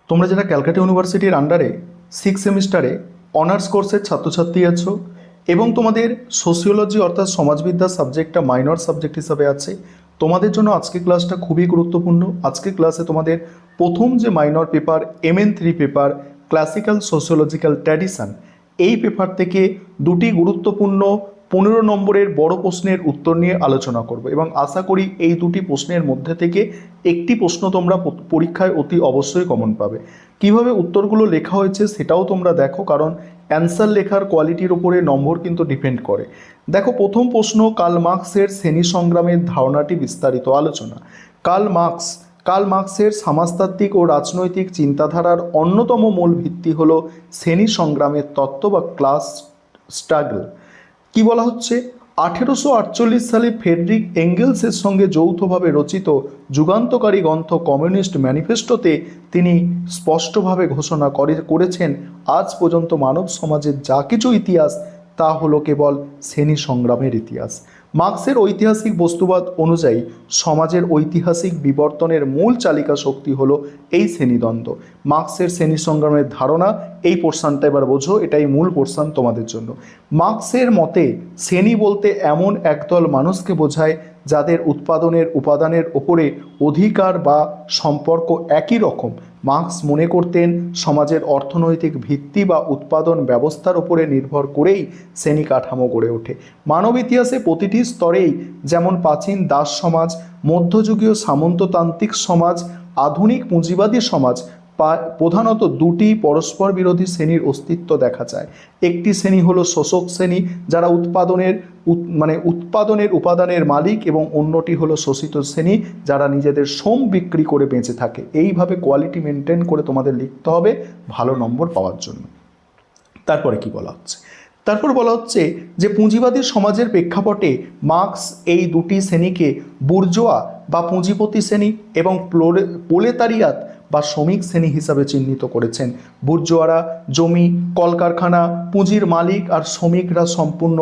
তোমরা যারা ক্যালকাটা ইউনিভার্সিটির আন্ডারে 6 সেমিস্টারে অনার্স কোর্সের ছাত্রছাত্রী আছো এবং তোমাদের সোশিওলজি অর্থাৎ সমাজবিদ্যা সাবজেক্টটা মাইনর সাবজেক্ট হিসাবে আছে, তোমাদের জন্য আজকে ক্লাসটা খুবই গুরুত্বপূর্ণ। আজকে ক্লাসে তোমাদের প্রথম যে minor paper MN3 paper classical sociological tradition, এই পেপার থেকে দুটি গুরুত্বপূর্ণ 15 নম্বরের বড় প্রশ্নের উত্তর নিয়ে আলোচনা করব এবং আশা করি এই দুটি প্রশ্নের মধ্যে থেকে একটি প্রশ্ন তোমরা পরীক্ষায় অতি অবশ্যই কমন পাবে। কিভাবে উত্তরগুলো লেখা হয়েছে সেটাও তোমরা দেখো, কারণ অ্যান্সার লেখার কোয়ালিটির উপরে নম্বর কিন্তু ডিপেন্ড করে। দেখো, প্রথম প্রশ্ন, কার্ল মার্কসের শ্রেণী সংগ্রামের ধারণাটি বিস্তারিত আলোচনা। কার্ল মার্কসের সমাজতাত্ত্বিক ও রাজনৈতিক চিন্তাধারার অন্যতম মূল ভিত্তি হল শ্রেণী সংগ্রামের তত্ত্ব বা ক্লাস স্ট্রাগল। কি বলা হচ্ছে, 1848 সালে ফ্রেডরিক এঙ্গেলসের সঙ্গে যৌথভাবে রচিত যুগান্তকারী গ্রন্থ কমিউনিস্ট ম্যানিফেস্টোতে তিনি স্পষ্টভাবে ঘোষণা করেছেন, আজ পর্যন্ত মানব সমাজের যা কিছু ইতিহাস তা হলো কেবল শ্রেণী সংগ্রামের ইতিহাস। মার্কসের ঐতিহাসিক বস্তুবাদ অনুযায়ী সমাজের ঐতিহাসিক বিবর্তনের মূল চালিকা শক্তি হলো এই শ্রেণীদ্বন্দ্ব। মার্কসের শ্রেণী সংগ্রামের ধারণা, এই পোর্শনটা এবার বোঝো, এটাই মূল পোর্শন তোমাদের জন্য। মার্কসের মতে শ্রেণী বলতে এমন একদল মানুষকে বোঝায় যাদের উৎপাদনের উপাদানের ওপরে অধিকার বা সম্পর্ক একই রকম। মার্কস মনে করতেন সমাজের অর্থনৈতিক ভিত্তি বা উৎপাদন ব্যবস্থার উপরে নির্ভর করেই শ্রেণী কাঠামো গড়ে ওঠে। মানব ইতিহাসে প্রতিটি স্তরেই, যেমন প্রাচীন দাস সমাজ, মধ্যযুগীয় সামন্ততান্ত্রিক সমাজ, আধুনিক পুঁজিবাদী সমাজ, প্রধানত দুটি পরস্পর বিরোধী শ্রেণীর অস্তিত্ব দেখা যায়। একটি শ্রেণী হলো শোষক শ্রেণী, যারা উৎপাদনের উপাদানের মালিক, এবং অন্যটি হলো শোষিত শ্রেণী, যারা নিজেদের শ্রম বিক্রি করে বেঁচে থাকে। এইভাবে কোয়ালিটি মেনটেন করে তোমাদের লিখতে হবে ভালো নম্বর পাওয়ার জন্য। তারপরে কি বলা হচ্ছে, তারপর বলা হচ্ছে যে পুঁজিবাদী সমাজের প্রেক্ষাপটে মার্কস এই দুটি শ্রেণীকে বুর্জোয়া বা পুঁজিপতি শ্রেণী এবং প্রোলেতারিয়াত বা শ্রমিক শ্রেণী হিসাবে চিহ্নিত করেছেন। বুর্জোয়ারা জমি, কলকারখানা, পুঁজির মালিক, আর শ্রমিকরা সম্পূর্ণ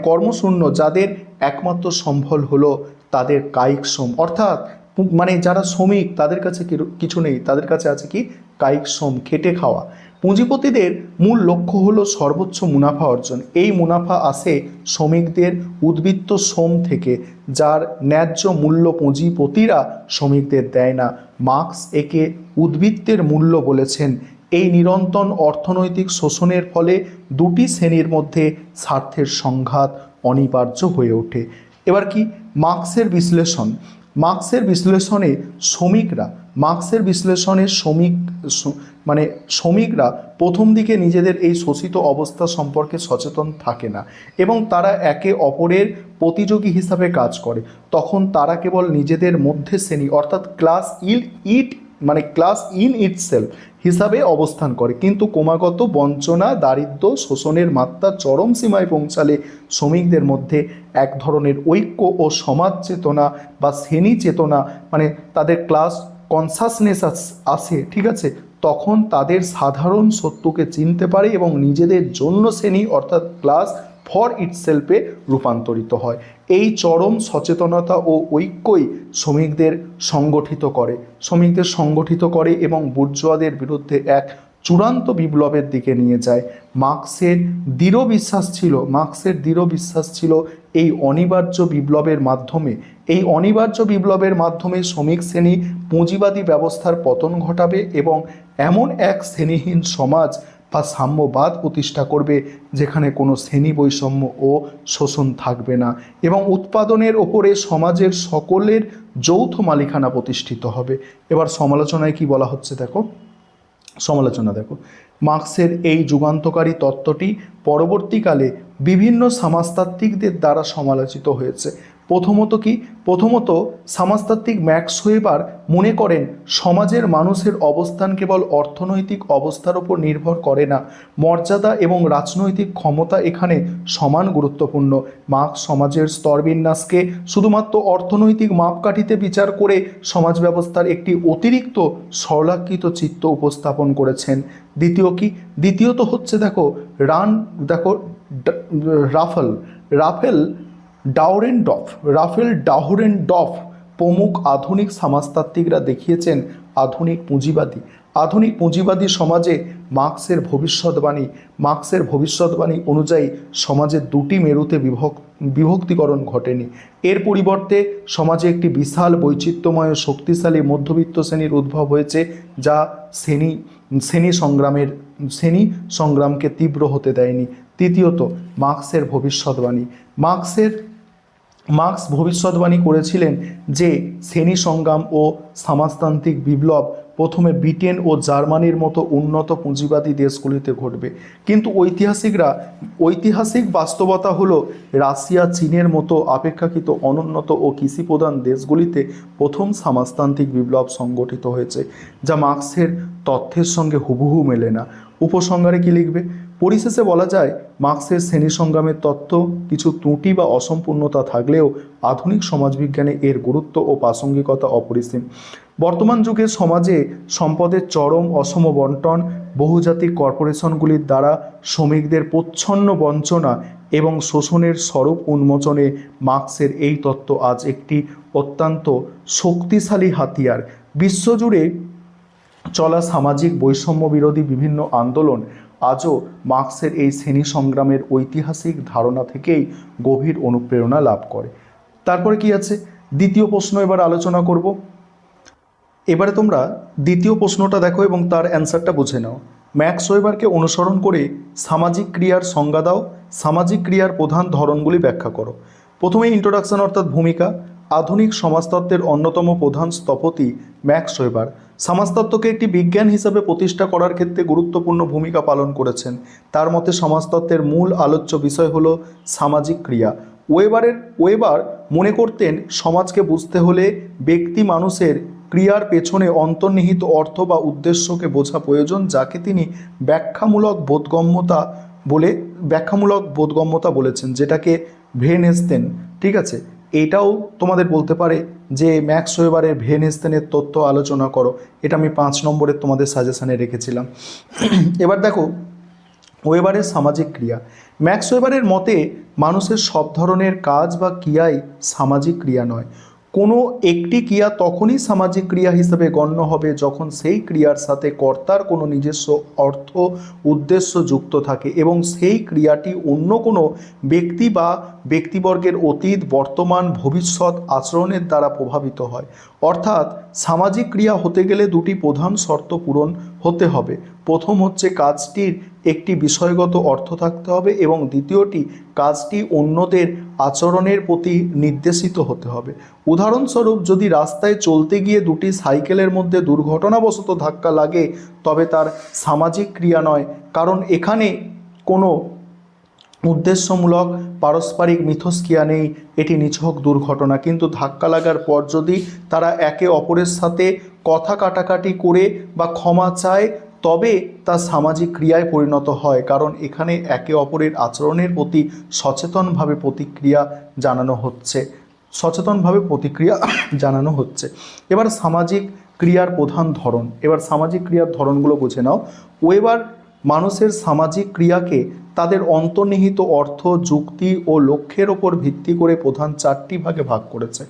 কর্মশূন্য, যাদের একমাত্র সম্বল হলো তাদের কায়িক শ্রম। অর্থাৎ যারা শ্রমিক তাদের কাছে কিছু নেই, তাদের কাছে আছে কি, কায়িক শ্রম, খেটে খাওয়া। পুঁজিপতিদের মূল লক্ষ্য হলো সর্বোচ্চ মুনাফা অর্জন। এই মুনাফা আসে শ্রমিকদের উদ্বৃত্ত শ্রম থেকে, যার ন্যায্য মূল্য পুঁজিপতিরা শ্রমিকদের দেয় না। মার্কস একে উদ্বৃত্তের মূল্য বলেছেন। এই নিরন্তর অর্থনৈতিক শোষণের ফলে দুটি শ্রেণীর মধ্যে স্বার্থের সংঘাত অনিবার্য হয়ে ওঠে। এবার কি মার্কসের বিশ্লেষণ, মার্কসের বিশ্লেষণে শ্রমিকরা প্রথম দিকে নিজেদের এই শোষিত অবস্থা সম্পর্কে সচেতন থাকে না এবং তারা একে অপরের প্রতিযোগী হিসাবে কাজ করে। তখন তারা কেবল নিজেদের মধ্যে শ্রেণী অর্থাৎ ক্লাস ইন ইটসেলফ হিসাবে অবস্থান করে। কিন্তু ক্রমাগত বঞ্চনা, দারিদ্র্য, শোষণের মাত্রা চরম সীমায় পৌঁছালে শ্রমিকদের মধ্যে এক ধরনের ঐক্য ও সমাজ চেতনা বা শ্রেণী চেতনা, তাদের ক্লাস কনসাসনেস আসে, ঠিক আছে। তখন তাদের সাধারণ সত্যকে চিনতে পারে এবং নিজেদের জন্য শ্রেণী অর্থাৎ ক্লাস ফর ইটসেলফে রূপান্তরিত হয়। এই চরম সচেতনতা ও ঐক্যই শ্রমিকদের সংগঠিত করে এবং বুর্জোয়াদের বিরুদ্ধে এক চূড়ান্ত বিপ্লবের দিকে নিয়ে যায়। মার্কসের দৃঢ় বিশ্বাস ছিল এই অনিবার্য বিপ্লবের মাধ্যমে শ্রমিক শ্রেণী পুঁজিবাদী ব্যবস্থার পতন ঘটাবে এবং এমন এক শ্রেণীহীন সমাজ বা সাম্যবাদ প্রতিষ্ঠা করবে যেখানে কোনো শ্রেণী বৈষম্য ও শোষণ থাকবে না এবং উৎপাদনের ওপরে সমাজের সকলের যৌথ মালিকানা প্রতিষ্ঠিত হবে। এবার সমালোচনায় কি বলা হচ্ছে দেখো, মার্কসের এই যুগান্তকারী তত্ত্বটি পরবর্তীকালে বিভিন্ন সমাজতাত্ত্বিকদের দ্বারা সমালোচিত হয়েছে। প্রথমত সমাজতাত্ত্বিক ম্যাক্স ওয়েবার মনে করেন সমাজের মানুষের অবস্থান কেবল অর্থনৈতিক অবস্থার উপর নির্ভর করে না, মর্যাদা এবং রাজনৈতিক ক্ষমতা এখানে সমান গুরুত্বপূর্ণ। মার্কস সমাজের স্তরবিন্যাসকে শুধুমাত্র অর্থনৈতিক মাপকাঠিতে বিচার করে সমাজ ব্যবস্থার একটি অতিরিক্ত সরলাকৃত চিত্র উপস্থাপন করেছেন। দ্বিতীয়ত হচ্ছে রাফেল ডাউরেনডর্ফ প্রমুখ আধুনিক সমাজতাত্ত্বিকরা দেখিয়েছেন আধুনিক পুঁজিবাদী সমাজে মার্ক্সের ভবিষ্যৎবাণী অনুযায়ী সমাজের দুটি মেরুতে বিভক্তিকরণ ঘটেনি। এর পরিবর্তে সমাজে একটি বিশাল বৈচিত্র্যময় শক্তিশালী মধ্যবিত্ত শ্রেণীর উদ্ভব হয়েছে, যা শ্রেণী সংগ্রামকে তীব্র হতে দেয়নি। তৃতীয়ত, মার্ক্স ভবিষ্যৎবাণী করেছিলেন যে শ্রেণী সংগ্রাম ও সমাজতান্ত্রিক বিপ্লব প্রথমে ব্রিটেন ও জার্মানির মতো উন্নত পুঁজিবাদী দেশগুলিতে ঘটবে, কিন্তু ঐতিহাসিক বাস্তবতা হলো রাশিয়া, চীনের মতো অপেক্ষাকৃত অনুন্নত ও কৃষিপ্রধান দেশগুলিতে প্রথম সমাজতান্ত্রিক বিপ্লব সংগঠিত হয়েছে, যা মার্ক্সের তথ্যের সঙ্গে হুবহু মেলে না। উপসংহারে কি লিখবে? পরিশেষে বলা যায়, মার্ক্সের শ্রেণী সংগ্রামের তত্ত্ব কিছু ত্রুটি বা অসম্পূর্ণতা থাকলেও আধুনিক সমাজবিজ্ঞানে এর গুরুত্ব ও প্রাসঙ্গিকতা অপরিসীম। বর্তমান যুগে সমাজে সম্পদের চরম অসম বণ্টন, বহুজাতিক কর্পোরেশনগুলির দ্বারা শ্রমিকদের প্রচ্ছন্ন বঞ্চনা এবং শোষণের স্বরূপ উন্মোচনে মার্ক্সের এই তত্ত্ব আজ একটি অত্যন্ত শক্তিশালী হাতিয়ার। বিশ্বজুড়ে চলা সামাজিক বৈষম্য বিরোধী বিভিন্ন আন্দোলন আজও মার্ক্সের এই শ্রেণী সংগ্রামের ঐতিহাসিক ধারণা থেকেই গভীর অনুপ্রেরণা লাভ করে। তারপরে কি আছে? দ্বিতীয় প্রশ্ন এবার আলোচনা করব। এবারে তোমরা দ্বিতীয় প্রশ্নটা দেখো এবং তার অ্যান্সারটা বুঝে নাও। ম্যাক্স ওয়েবারকে অনুসরণ করে সামাজিক ক্রিয়ার সংজ্ঞা দাও, সামাজিক ক্রিয়ার প্রধান ধরনগুলি ব্যাখ্যা করো। প্রথমে ইন্ট্রোডাকশন অর্থাৎ ভূমিকা। আধুনিক সমাজতত্ত্বের অন্যতম প্রধান স্থপতি ম্যাক্স ওয়েবার সমাজতত্ত্বকে একটি বিজ্ঞান হিসাবে প্রতিষ্ঠা করার ক্ষেত্রে গুরুত্বপূর্ণ ভূমিকা পালন করেছেন। তার মতে সমাজতত্ত্বের মূল আলোচ্য বিষয় হলো সামাজিক ক্রিয়া। ওয়েবার মনে করতেন সমাজকে বুঝতে হলে ব্যক্তি মানুষের ক্রিয়ার পেছনে অন্তর্নিহিত অর্থ বা উদ্দেশ্যকে বোঝা প্রয়োজন, যাকে তিনি ব্যাখ্যামূলক বোধগম্যতা বলেছেন, যেটাকে ভেনহেস্তেন। ঠিক আছে, এটাও তোমাদের বলতে পারে যে ম্যাক্স ওয়েবারের ভেনহেস্তেনের তত্ত্ব আলোচনা করো। এটা আমি 5 নম্বরের তোমাদের সাজেশানে রেখেছিলাম। এবার দেখো ওয়েবারের সামাজিক ক্রিয়া। ম্যাক্স ওয়েবারের মতে মানুষের সব ধরনের কাজ বা ক্রিয়াই সামাজিক ক্রিয়া নয়। কোনো একটি ক্রিয়া তখনই সামাজিক ক্রিয়া হিসেবে গণ্য হবে যখন সেই ক্রিয়ার সাথে কর্তার কোনো নিজস্ব অর্থ উদ্দেশ্য যুক্ত থাকে এবং সেই ক্রিয়াটি অন্য কোনো ব্যক্তি বা ব্যক্তিবর্গের অতীত, বর্তমান, ভবিষ্যৎ আচরণের দ্বারা প্রভাবিত হয়। অর্থাৎ সামাজিক ক্রিয়া হতে গেলে দুটি প্রধান শর্ত পূরণ হতে হবে। প্রথম হচ্ছে কাজটির একটি বিষয়গত অর্থ থাকতে হবে এবং দ্বিতীয়টি কাজটি অন্যদের আচরণের প্রতি নির্দেশিত হতে হবে। উদাহরণস্বরূপ, যদি রাস্তায় চলতে গিয়ে দুটি সাইকেলের মধ্যে দুর্ঘটনাবশত ধাক্কা লাগে, তবে তার সামাজিক ক্রিয়া নয়, কারণ এখানে কোনো উদ্দেশ্যমূলক পারস্পরিক মিথস্ক্রিয়া নেই, এটি নিছক দুর্ঘটনা। কিন্তু ধাক্কা লাগার পর যদি তারা একে অপরের সাথে কথা কাটাকাটি করে বা ক্ষমা চায়, তবে তা সামাজিক ক্রিয়ায় পরিণত হয়, কারণ এখানে একে অপরের আচরণের প্রতি সচেতনভাবে প্রতিক্রিয়া জানানো হচ্ছে। এবার সামাজিক ক্রিয়ার প্রধান ধরন। এবার সামাজিক ক্রিয়ার ধরনগুলো বুঝে নাও। ওয়েবার মানুষের সামাজিক ক্রিয়াকে তাদের অন্তর্নিহিত অর্থ, যুক্তি ও লক্ষ্যের ওপর ভিত্তি করে প্রধান 4টি ভাগে ভাগ করেছে।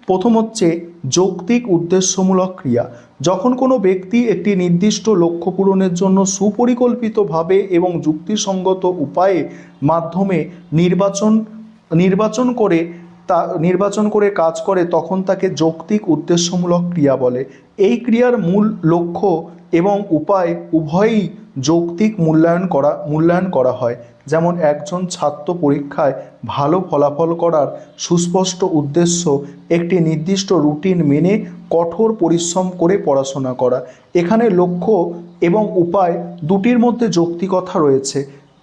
প্রথম হচ্ছে যৌক্তিক উদ্দেশ্যমূলক ক্রিয়া। যখন কোনো ব্যক্তি একটি নির্দিষ্ট লক্ষ্য পূরণের জন্য সুপরিকল্পিতভাবে এবং যুক্তিসঙ্গত উপায়ে মাধ্যমে নির্বাচন করে কাজ করে, তখন তাকে যৌক্তিক উদ্দেশ্যমূলক ক্রিয়া বলে। এই ক্রিয়ার মূল লক্ষ্য এবং উপায় উভয়ই যৌক্তিক মূল্যায়ন করা হয়। যেমন একজন ছাত্র পরীক্ষায় ভালো ফলাফল করার সুস্পষ্ট উদ্দেশ্য একটি নির্দিষ্ট রুটিন মেনে কঠোর পরিশ্রম করে পড়াশোনা করা। এখানে লক্ষ্য এবং উপায় দুটির মধ্যে যৌক্তিকতা রয়েছে।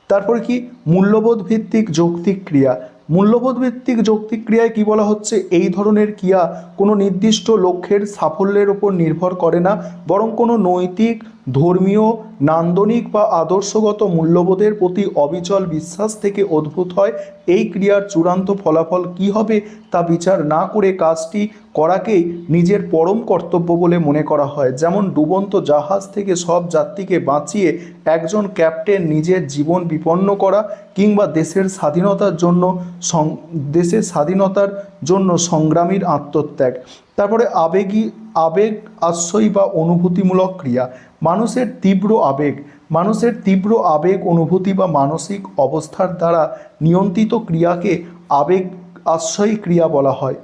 তারপরে কি? মূল্যবোধ ভিত্তিক যৌক্তিক ক্রিয়া। মূল্যবোধ ভিত্তিক যৌক্তিক ক্রিয়ায় কি বলা হচ্ছে? এই ধরনের ক্রিয়া কোনো নির্দিষ্ট লক্ষ্যের সাফল্যের উপর নির্ভর করে না, বরং কোনো নৈতিক ধর্মীয়, নান্দনিক বা আদর্শগত মূল্যবোধের প্রতি অবিচল বিশ্বাস থেকে উদ্ভূত হয়। এই ক্রিয়ার চূড়ান্ত ফলাফল কী হবে তা বিচার না করে কাজটি করাকেই নিজের পরম কর্তব্য বলে মনে করা হয়। যেমন ডুবন্ত জাহাজ থেকে সব যাত্রীকে বাঁচিয়ে একজন ক্যাপ্টেন নিজের জীবন বিপন্ন করা, কিংবা দেশের স্বাধীনতার জন্য সংগ্রামীর আত্মত্যাগ। তারপরে আবেগ আশ্রয়ী বা অনুভূতিমূলক ক্রিয়া। মানুষের তীব্র আবেগ অনুভূতি বা মানসিক অবস্থার দ্বারা নিয়ন্ত্রিত ক্রিয়াকে আবেগ আশ্রয়ী ক্রিয়া বলা হয়।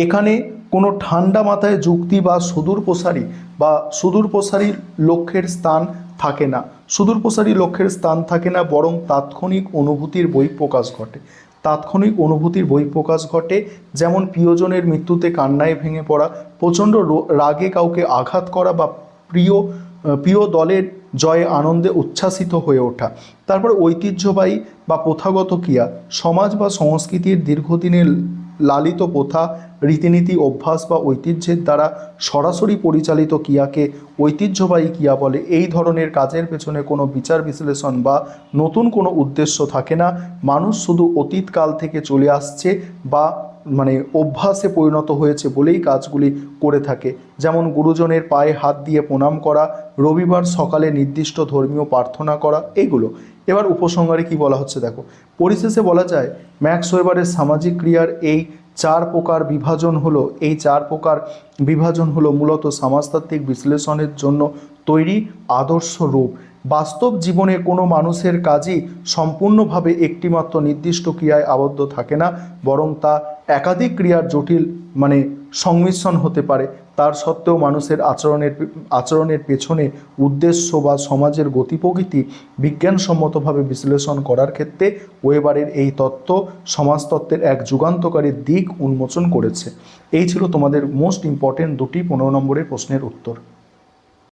এখানে কোনো ঠান্ডা মাথায় যুক্তি বা সুদূরপ্রসারী লক্ষ্যের স্থান থাকে না, বরং তাৎক্ষণিক অনুভূতির বহিঃপ্রকাশ ঘটে। যেমন প্রিয়জনের মৃত্যুতে কান্নায় ভেঙে পড়া, প্রচণ্ড রাগে কাউকে আঘাত করা বা প্রিয় দলের জয়ে আনন্দে উচ্ছ্বাসিত হয়ে ওঠা। তারপর ঐতিহ্যবাহী বা প্রথাগত ক্রিয়া। সমাজ বা সংস্কৃতির দীর্ঘদিনের লালিত প্রথা, রীতিনীতি, অভ্যাস বা ঐতিহ্যের দ্বারা সরাসরি পরিচালিত ক্রিয়াকে ঐতিহ্যবাহী ক্রিয়া বলে। এই ধরনের কাজের পেছনে কোনো বিচার বিশ্লেষণ বা নতুন কোনো উদ্দেশ্য থাকে না। মানুষ শুধু অতীতকাল থেকে চলে আসছে বা অভ্যাসে পরিণত হয়েছে বলেই কাজগুলি করে থাকে। যেমন গুরুজনের পায়ে হাত দিয়ে প্রণাম করা, রবিবার সকালে নির্দিষ্ট ধর্মীয় প্রার্থনা করা, এইগুলো। এবার উপসংহারে কি বলা হচ্ছে দেখো। পরিশেষে বলা যায় ম্যাক্স ওয়েবারের সামাজিক ক্রিয়ার এই চার প্রকার বিভাজন হলো মূলত সমাজতাত্ত্বিক বিশ্লেষণের জন্য তৈরি আদর্শ রূপ। বাস্তব জীবনে কোনো মানুষের কাজই সম্পূর্ণভাবে একটিমাত্র নির্দিষ্ট ক্রিয়ায় আবদ্ধ থাকে না, বরং তা একাধিক ক্রিয়ার জটিল সংমিশ্রণ হতে পারে। তার সত্ত্বেও মানুষের আচরণের পেছনে উদ্দেশ্য বা সমাজের গতি প্রকৃতি বিজ্ঞানসম্মতভাবে বিশ্লেষণ করার ক্ষেত্রে ওয়েবারের এই তত্ত্ব সমাজতত্ত্বের এক যুগান্তকারী দিক উন্মোচন করেছে। এই ছিল তোমাদের মোস্ট ইম্পর্টেন্ট 2টি 15 নম্বরের প্রশ্নের উত্তর।